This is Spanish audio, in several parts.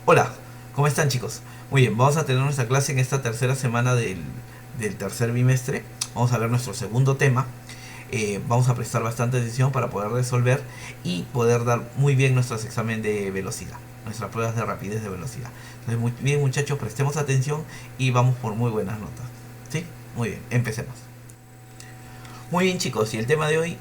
Hola, ¿cómo están chicos? Muy bien, vamos a tener nuestra clase en esta tercera semana del tercer bimestre. Vamos a ver nuestro segundo tema. Vamos a prestar bastante atención para poder resolver y poder dar muy bien nuestros examen de velocidad, nuestras pruebas de rapidez de velocidad. Entonces, muy bien muchachos, prestemos atención y vamos por muy buenas notas. ¿Sí? Muy bien, empecemos. Muy bien chicos, y el tema de hoy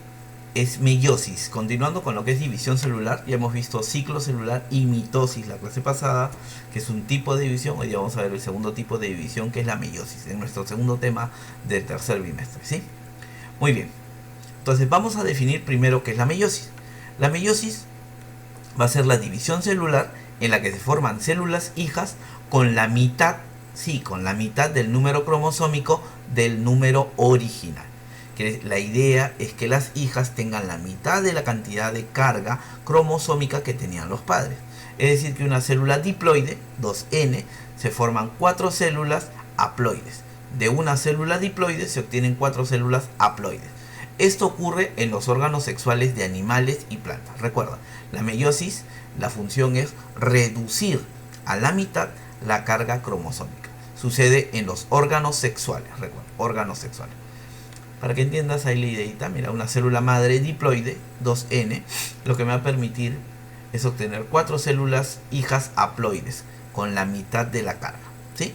es meiosis. Continuando con lo que es división celular, ya hemos visto ciclo celular y mitosis la clase pasada, que es un tipo de división. Hoy día vamos a ver el segundo tipo de división, que es la meiosis, en nuestro segundo tema del tercer bimestre. ¿Sí? Muy bien. Entonces vamos a definir primero qué es la meiosis. La meiosis va a ser la división celular en la que se forman células hijas con la mitad, sí, con la mitad del número cromosómico del número original. Que la idea es que las hijas tengan la mitad de la cantidad de carga cromosómica que tenían los padres. Es decir, que una célula diploide, 2N, se forman 4 células haploides. De una célula diploide se obtienen 4 células haploides. Esto ocurre en los órganos sexuales de animales y plantas. Recuerda, la meiosis, la función es reducir a la mitad la carga cromosómica. Sucede en los órganos sexuales, recuerda, órganos sexuales. Para que entiendas ahí la ideita, mira, una célula madre diploide, 2N, lo que me va a permitir es obtener 4 células hijas haploides con la mitad de la carga. ¿Sí?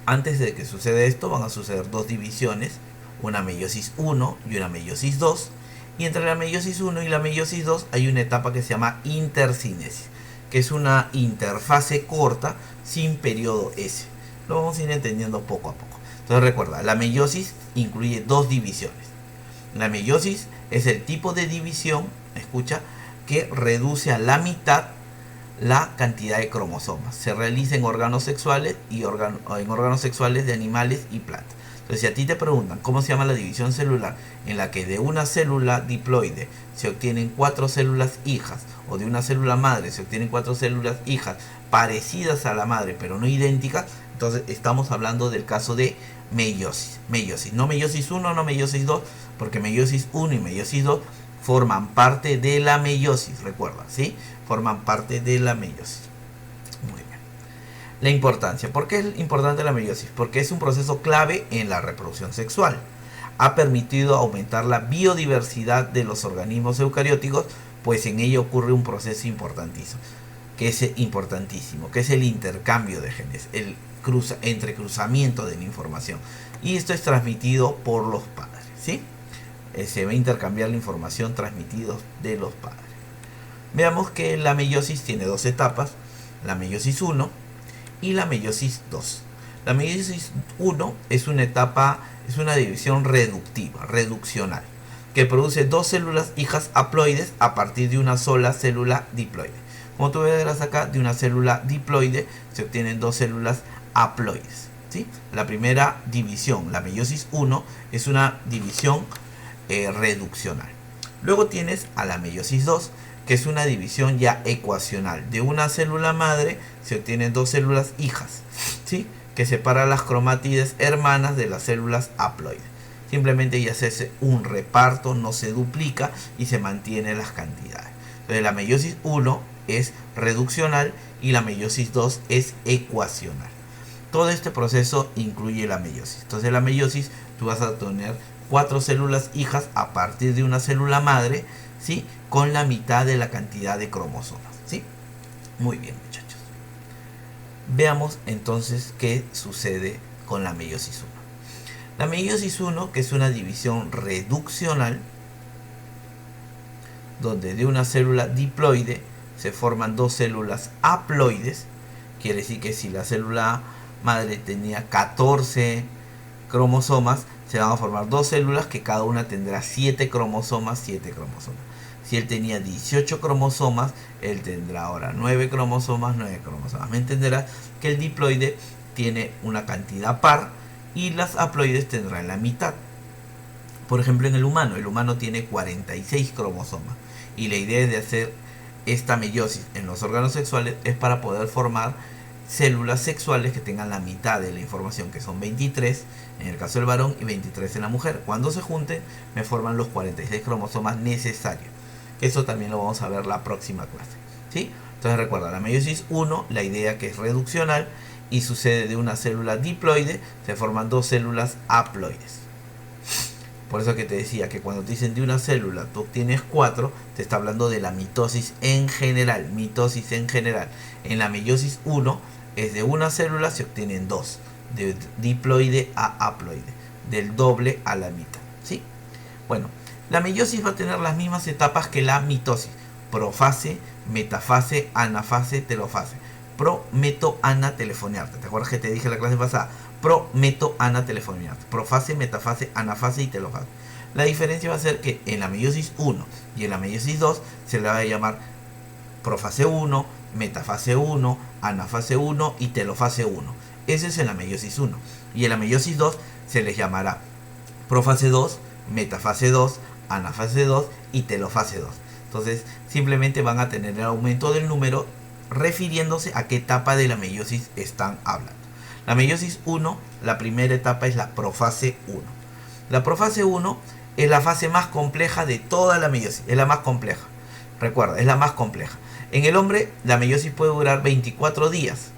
Antes de que suceda esto van a suceder dos divisiones, una meiosis 1 y una meiosis 2, y entre la meiosis 1 y la meiosis 2 hay una etapa que se llama intercinesis, que es una interfase corta sin periodo S. Lo vamos a ir entendiendo poco a poco. Entonces recuerda, la meiosis incluye dos divisiones. La meiosis es el tipo de división, escucha, que reduce a la mitad la cantidad de cromosomas. Se realiza en órganos sexuales y en órganos sexuales de animales y plantas. Entonces, si a ti te preguntan cómo se llama la división celular en la que de una célula diploide se obtienen 4 células hijas, o de una célula madre se obtienen 4 células hijas parecidas a la madre pero no idénticas, entonces estamos hablando del caso de meiosis. Meiosis, no meiosis 1, no meiosis 2, porque meiosis 1 y meiosis 2 forman parte de la meiosis, recuerda, ¿sí? Forman parte de la meiosis. Muy bien. La importancia. ¿Por qué es importante la meiosis? Porque es un proceso clave en la reproducción sexual. Ha permitido aumentar la biodiversidad de los organismos eucarióticos, pues en ello ocurre un proceso importantísimo, que es el intercambio de genes, el entrecruzamiento de la información. Y esto es transmitido por los padres, ¿sí? Se va a intercambiar la información transmitida de los padres. Veamos que la meiosis tiene dos etapas, la meiosis 1 y la meiosis 2. La meiosis 1 es una etapa, es una división reductiva, reduccional, que produce dos células hijas haploides a partir de una sola célula diploide. Como tú verás acá, de una célula diploide se obtienen dos células haploides. ¿Sí? La primera división, la meiosis 1, es una división reduccional. Luego tienes a la meiosis 2, que es una división ya ecuacional. De una célula madre se obtienen dos células hijas, ¿sí? Que separan las cromátides hermanas de las células haploides. Simplemente ya se hace un reparto, no se duplica y se mantienen las cantidades. Entonces la meiosis 1 es reduccional y la meiosis 2 es ecuacional. Todo este proceso incluye la meiosis. Entonces la meiosis tú vas a tener 4 células hijas a partir de una célula madre, ¿sí? Con la mitad de la cantidad de cromosomas, ¿sí? Muy bien, muchachos. Veamos entonces qué sucede con la meiosis 1. La meiosis 1, que es una división reduccional, donde de una célula diploide se forman dos células haploides, quiere decir que si la célula madre tenía 14 cromosomas, se van a formar dos células que cada una tendrá 7 cromosomas, 7 cromosomas. Si él tenía 18 cromosomas, él tendrá ahora 9 cromosomas, 9 cromosomas. Me entenderás que el diploide tiene una cantidad par y las haploides tendrán la mitad. Por ejemplo, en el humano tiene 46 cromosomas. Y la idea de hacer esta meiosis en los órganos sexuales es para poder formar células sexuales que tengan la mitad de la información, que son 23 en el caso del varón y 23 en la mujer. Cuando se junten me forman los 46 cromosomas necesarios. Eso también lo vamos a ver la próxima clase, ¿sí? Entonces recuerda, la meiosis 1, la idea que es reduccional y sucede de una célula diploide, se forman dos células haploides. Por eso que te decía que cuando te dicen de una célula tú obtienes 4, te está hablando de la mitosis en general. Mitosis en general. En la meiosis 1 es de una célula se obtienen 2. De diploide a haploide. Del doble a la mitad. ¿Sí? Bueno, la meiosis va a tener las mismas etapas que la mitosis. Profase, metafase, anafase, telofase. Pro, meto, ana, telefoniarte. ¿Te acuerdas que te dije en la clase pasada? Pro, meto, ana, telefoniarte. Profase, metafase, anafase y telofase. La diferencia va a ser que en la meiosis 1 y en la meiosis 2 se le va a llamar profase 1, metafase 1, anafase 1 y telofase 1. Ese es en la meiosis 1. Y en la meiosis 2 se les llamará profase 2, metafase 2, anafase 2 y telofase 2. Entonces simplemente van a tener el aumento del número refiriéndose a qué etapa de la meiosis están hablando. La meiosis 1, la primera etapa es la profase 1. La profase 1 es la fase más compleja de toda la meiosis, es la más compleja. Recuerda, es la más compleja. En el hombre la meiosis puede durar 24 días,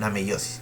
la meiosis.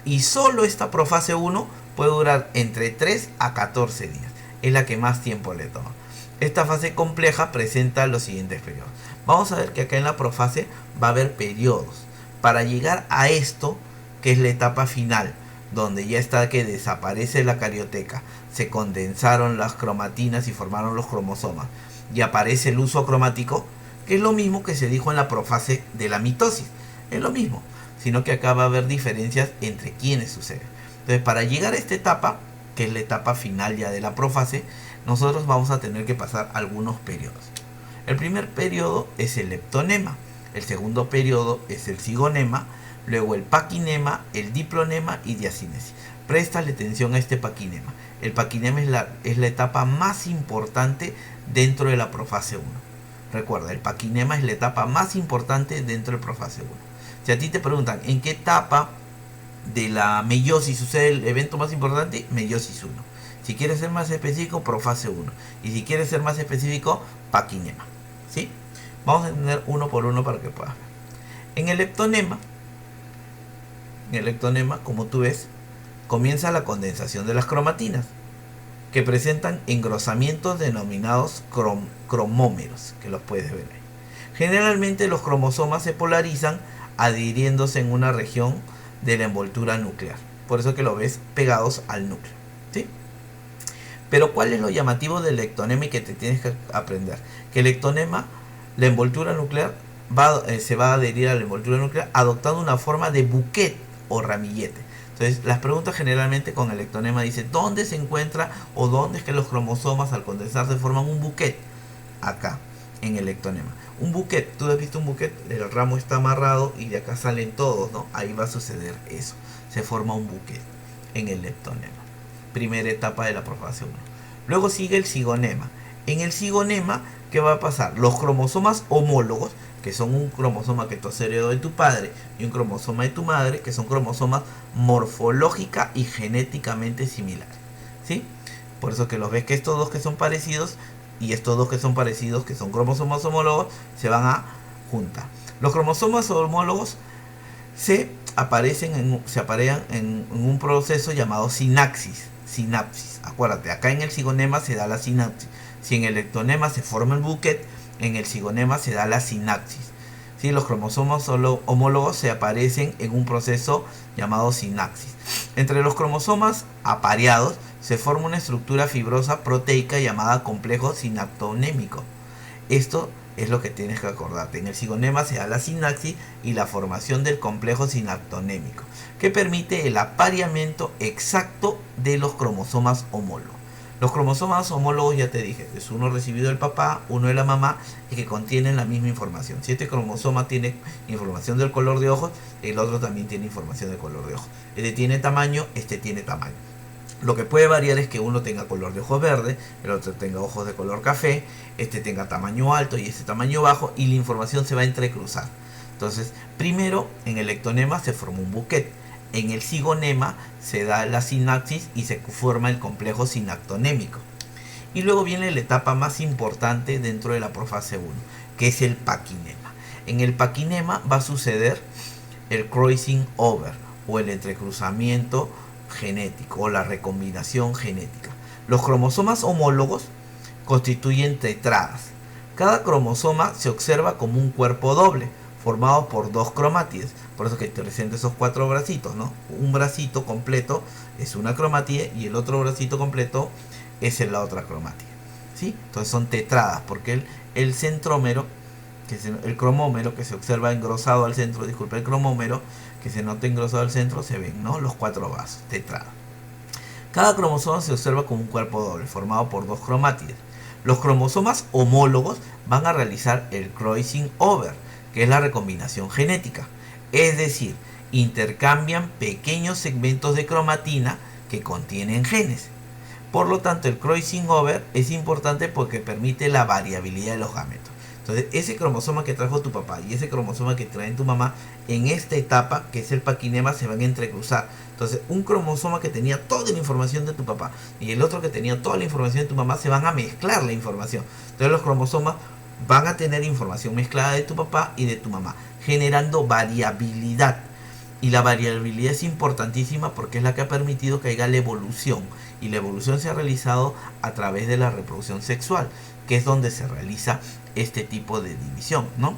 Y solo esta profase 1 puede durar entre 3 a 14 días. Es la que más tiempo le toma. Esta fase compleja presenta los siguientes periodos. Vamos a ver que acá en la profase va a haber periodos. Para llegar a esto, que es la etapa final, donde ya está que desaparece la carioteca, se condensaron las cromatinas y formaron los cromosomas, y aparece el uso cromático, que es lo mismo que se dijo en la profase de la mitosis. Es lo mismo, sino que acá va a haber diferencias entre quienes suceden. Entonces, para llegar a esta etapa, que es la etapa final ya de la profase, nosotros vamos a tener que pasar algunos periodos. El primer periodo es el leptonema, el segundo periodo es el cigonema, luego el paquinema, el diplonema y diacinesis. Préstale atención a este paquinema. El paquinema es la etapa más importante dentro de la profase 1. Recuerda, el paquinema es la etapa más importante dentro de la profase 1. Si a ti te preguntan en qué etapa de la meiosis sucede el evento más importante, meiosis 1. Si quieres ser más específico, profase 1. Y si quieres ser más específico, paquinema. ¿Sí? Vamos a entender uno por uno para que puedas ver. En el leptonema, como tú ves, comienza la condensación de las cromatinas, que presentan engrosamientos denominados cromómeros, que los puedes ver ahí. Generalmente los cromosomas se polarizan adhiriéndose en una región de la envoltura nuclear. Por eso que lo ves pegados al núcleo. ¿Sí? Pero ¿cuál es lo llamativo del leptonema y que te tienes que aprender? Que el leptonema, la envoltura nuclear, se va a adherir a la envoltura nuclear adoptando una forma de buquet o ramillete. Entonces, las preguntas generalmente con el leptonema dicen ¿dónde se encuentra o dónde es que los cromosomas al condensarse forman un buquet? Acá, en el leptonema. Un buquet, tú has visto un buquet, el ramo está amarrado y de acá salen todos, ¿no? Ahí va a suceder eso. Se forma un buquet en el leptonema. Primera etapa de la profase 1. Luego sigue el cigonema. En el cigonema, ¿qué va a pasar? Los cromosomas homólogos, que son un cromosoma que tú has heredado de tu padre y un cromosoma de tu madre, que son cromosomas morfológica y genéticamente similares. ¿Sí? Por eso que los ves que estos dos que son parecidos y estos dos que son parecidos, que son cromosomas homólogos, se van a juntar. Los cromosomas homólogos se aparean en un proceso llamado sinapsis. Acuérdate, acá en el cigonema se da la sinapsis. Si en el leptonema se forma el buquet, en el cigonema se da la sinapsis. ¿Sí? Los cromosomas homólogos se aparecen en un proceso llamado sinapsis. Entre los cromosomas apareados se forma una estructura fibrosa proteica llamada complejo sinaptonémico. Esto es lo que tienes que acordarte. En el cigonema se da la sinapsis y la formación del complejo sinaptonémico, que permite el apareamiento exacto de los cromosomas homólogos. Los cromosomas homólogos, ya te dije, es uno recibido del papá, uno de la mamá, y que contienen la misma información. Si este cromosoma tiene información del color de ojos, el otro también tiene información del color de ojos. Este tiene tamaño, este tiene tamaño. Lo que puede variar es que uno tenga color de ojos verde, el otro tenga ojos de color café, este tenga tamaño alto y este tamaño bajo, y la información se va a entrecruzar. Entonces, primero en el leptonema se forma un buquet. En el cigonema se da la sinapsis y se forma el complejo sinaptonémico. Y luego viene la etapa más importante dentro de la profase 1, que es el paquinema. En el paquinema va a suceder el crossing over o el entrecruzamiento genético o la recombinación genética. Los cromosomas homólogos constituyen tetradas. Cada cromosoma se observa como un cuerpo doble formado por dos cromátides. Por eso que te presento esos cuatro bracitos, ¿no? Un bracito completo es una cromátide y el otro bracito completo es la otra cromátide, ¿sí? Entonces son tetradas porque el centrómero, que es el cromómero que se observa engrosado al centro, disculpe, el cromómero que se nota engrosado al centro, se ven, ¿no? Los cuatro vasos, tetradas. Cada cromosoma se observa como un cuerpo doble formado por dos cromátides. Los cromosomas homólogos van a realizar el crossing over, que es la recombinación genética. Es decir, intercambian pequeños segmentos de cromatina que contienen genes. Por lo tanto, el crossing over es importante porque permite la variabilidad de los gametos. Entonces, ese cromosoma que trajo tu papá y ese cromosoma que trae tu mamá, en esta etapa, que es el paquinema, se van a entrecruzar. Entonces, un cromosoma que tenía toda la información de tu papá y el otro que tenía toda la información de tu mamá, se van a mezclar la información. Entonces, los cromosomas van a tener información mezclada de tu papá y de tu mamá, generando variabilidad. Y la variabilidad es importantísima porque es la que ha permitido que haya la evolución. Y la evolución se ha realizado a través de la reproducción sexual, que es donde se realiza este tipo de división, ¿no?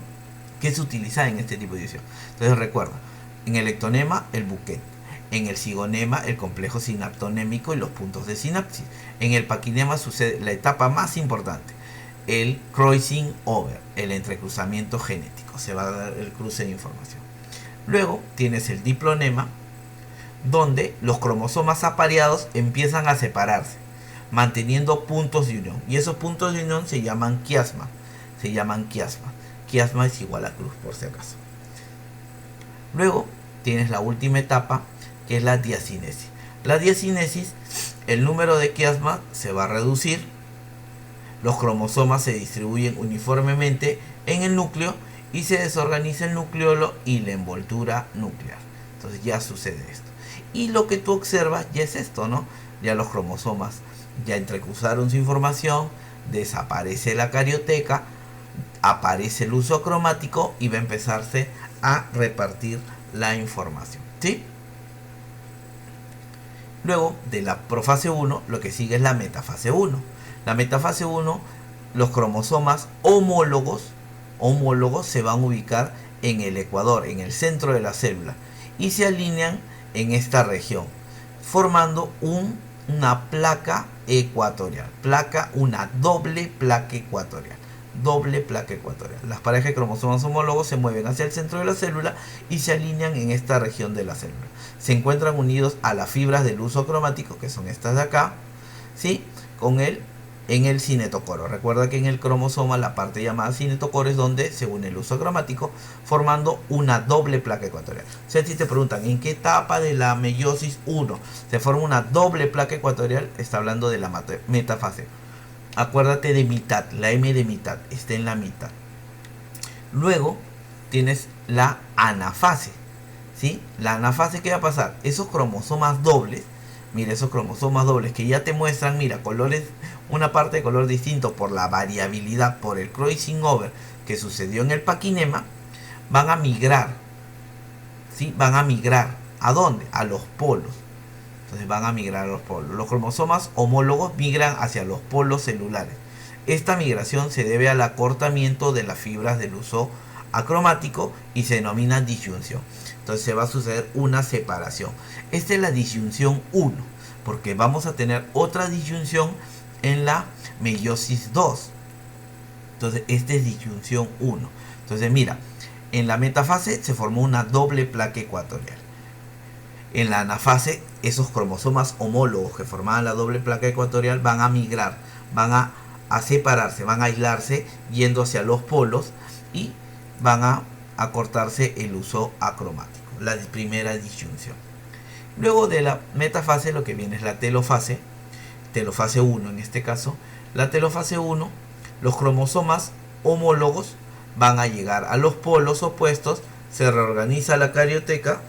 Que se utiliza en este tipo de división. Entonces recuerda, en el ectonema el buquet, en el cigonema el complejo sinaptonémico y los puntos de sinapsis. En el paquinema sucede la etapa más importante, el crossing over, el entrecruzamiento genético. Se va a dar el cruce de información. Luego tienes el diplonema, donde los cromosomas apareados empiezan a separarse, manteniendo puntos de unión. Y esos puntos de unión se llaman quiasma. Quiasma es igual a cruz, por si acaso. Luego tienes la última etapa, que es la diacinesis. La diacinesis, el número de quiasmas se va a reducir, los cromosomas se distribuyen uniformemente en el núcleo y se desorganiza el nucleolo y la envoltura nuclear. Entonces ya sucede esto. Y lo que tú observas ya es esto, ¿no? Ya los cromosomas ya entrecruzaron su información, desaparece la carioteca, aparece el uso cromático y va a empezarse a repartir la información, ¿sí? Luego de la profase 1, lo que sigue es la metafase 1. La metafase 1, los cromosomas homólogos se van a ubicar en el ecuador, en el centro de la célula, y se alinean en esta región, formando una placa ecuatorial, una doble placa ecuatorial. Las parejas de cromosomas homólogos se mueven hacia el centro de la célula y se alinean en esta región de la célula. Se encuentran unidos a las fibras del uso cromático, que son estas de acá, ¿sí? En el cinetocoro. Recuerda que en el cromosoma la parte llamada cinetocoro es donde se une el uso cromático, formando una doble placa ecuatorial. Si a ti te preguntan en qué etapa de la meiosis 1 se forma una doble placa ecuatorial, está hablando de la metafase. Acuérdate de mitad, la M de mitad está en la mitad. Luego tienes la anafase, ¿sí? La anafase, ¿qué va a pasar? Esos cromosomas dobles, mira, esos cromosomas dobles que ya te muestran, mira, colores, una parte de color distinto por la variabilidad, por el crossing over que sucedió en el paquinema, van a migrar, ¿sí? Van a migrar, ¿a dónde? A los polos. Entonces van a migrar a los polos. Los cromosomas homólogos migran hacia los polos celulares. Esta migración se debe al acortamiento de las fibras del uso acromático y se denomina disyunción. Entonces se va a suceder una separación. Esta es la disyunción 1, porque vamos a tener otra disyunción en la meiosis 2. Entonces esta es disyunción 1. Entonces mira, en la metafase se formó una doble placa ecuatorial. En la anafase, esos cromosomas homólogos que formaban la doble placa ecuatorial van a migrar, van a separarse, van a aislarse yendo hacia los polos y van a acortarse el uso acromático, la primera disyunción. Luego de la metafase lo que viene es la telofase 1 en este caso. La telofase 1, los cromosomas homólogos van a llegar a los polos opuestos, se reorganiza la carioteca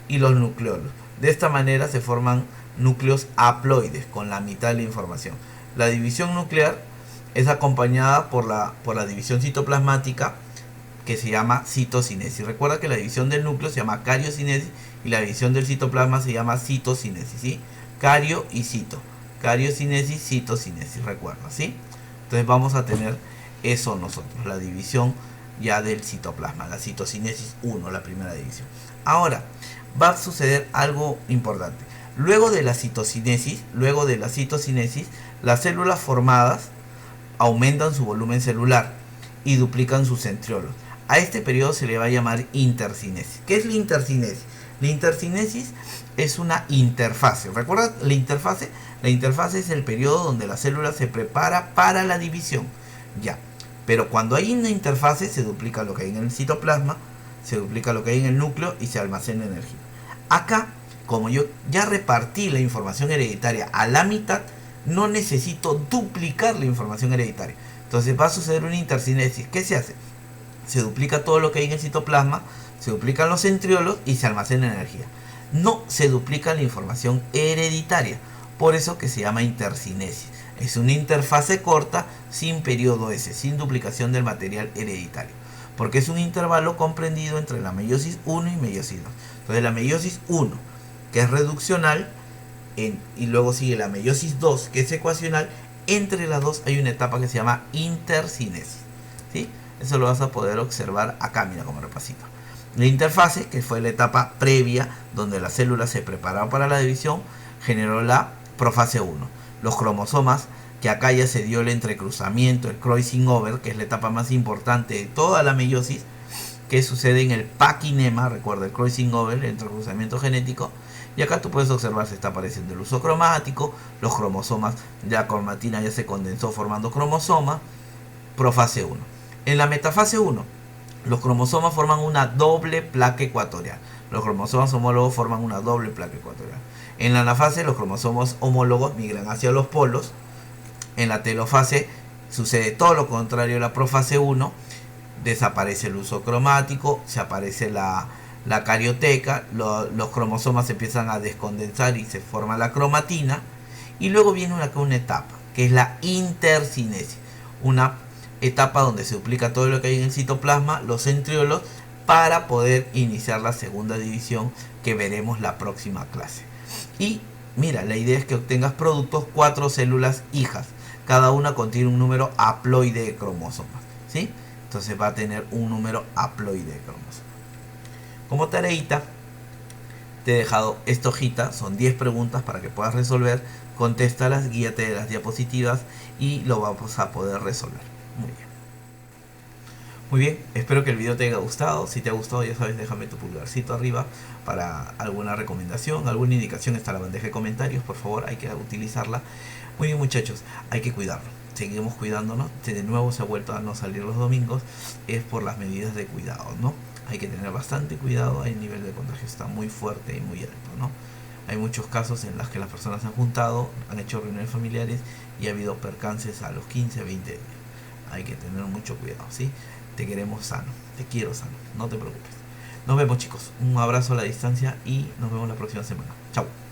y los nucleolos. De esta manera se forman núcleos haploides con la mitad de la información. La división nuclear es acompañada por la división citoplasmática, que se llama citocinesis. Recuerda que la división del núcleo se llama cariocinesis y la división del citoplasma se llama citocinesis, ¿sí? Cario y cito. Cariocinesis, citocinesis, recuerda, ¿sí? Entonces vamos a tener eso nosotros, la división ya del citoplasma, la citocinesis 1, la primera división. Ahora, va a suceder algo importante. Luego de la citocinesis, las células formadas aumentan su volumen celular y duplican sus centriolos. A este periodo se le va a llamar intercinesis. ¿Qué es la intercinesis? La intercinesis es una interfase. ¿Recuerda la interfase? La interfase es el periodo donde la célula se prepara para la división. Ya. Pero cuando hay una interfase se duplica lo que hay en el citoplasma, se duplica lo que hay en el núcleo y se almacena energía. Acá, como yo ya repartí la información hereditaria a la mitad, no necesito duplicar la información hereditaria. Entonces va a suceder una intercinesis. ¿Qué se hace? Se duplica todo lo que hay en el citoplasma, se duplican los centriolos y se almacena energía. No se duplica la información hereditaria, por eso que se llama intercinesis. Es una interfase corta sin periodo S, sin duplicación del material hereditario, porque es un intervalo comprendido entre la meiosis 1 y meiosis 2. Entonces la meiosis 1, que es reduccional, y luego sigue la meiosis 2, que es ecuacional. Entre las dos hay una etapa que se llama intercinesis, ¿sí? Eso lo vas a poder observar acá, mira como repasito. La interfase, que fue la etapa previa donde la célula se preparaba para la división, generó la profase 1. Los cromosomas, que acá ya se dio el entrecruzamiento, el crossing over, que es la etapa más importante de toda la meiosis, que sucede en el paquinema. Recuerda el crossing over, el entrecruzamiento genético. Y acá tú puedes observar, se está apareciendo el uso cromático, los cromosomas, la cromatina ya se condensó formando cromosomas, profase 1. En la metafase 1, los cromosomas forman una doble placa ecuatorial. Los cromosomas homólogos forman una doble placa ecuatorial. En la anafase, los cromosomas homólogos migran hacia los polos. En la telofase sucede todo lo contrario a la profase 1. Desaparece el uso cromático, se aparece la carioteca, los cromosomas se empiezan a descondensar y se forma la cromatina. Y luego viene una etapa, que es la intercinesis. Una etapa donde se duplica todo lo que hay en el citoplasma, los centriolos, para poder iniciar la segunda división que veremos la próxima clase. Y mira, la idea es que obtengas productos 4 células hijas. Cada una contiene un número haploide de cromosomas, ¿sí? Entonces va a tener un número haploide de cromosomas. Como tareita, te he dejado esta hojita, son 10 preguntas para que puedas resolver. Contéstalas, guíate de las diapositivas y lo vamos a poder resolver. Muy bien. Muy bien, espero que el video te haya gustado. Si te ha gustado, ya sabes, déjame tu pulgarcito arriba para alguna recomendación, alguna indicación. Está la bandeja de comentarios, por favor, hay que utilizarla. Muy bien, muchachos, hay que cuidarlo. Seguimos cuidándonos. De nuevo se ha vuelto a no salir los domingos. Es por las medidas de cuidado, ¿no? Hay que tener bastante cuidado. El nivel de contagio está muy fuerte y muy alto, ¿no? Hay muchos casos en los que las personas se han juntado, han hecho reuniones familiares y ha habido percances a los 15, 20 días. Hay que tener mucho cuidado, ¿sí? Te queremos sano, te quiero sano, no te preocupes. Nos vemos, chicos. Un abrazo a la distancia y nos vemos la próxima semana. Chao.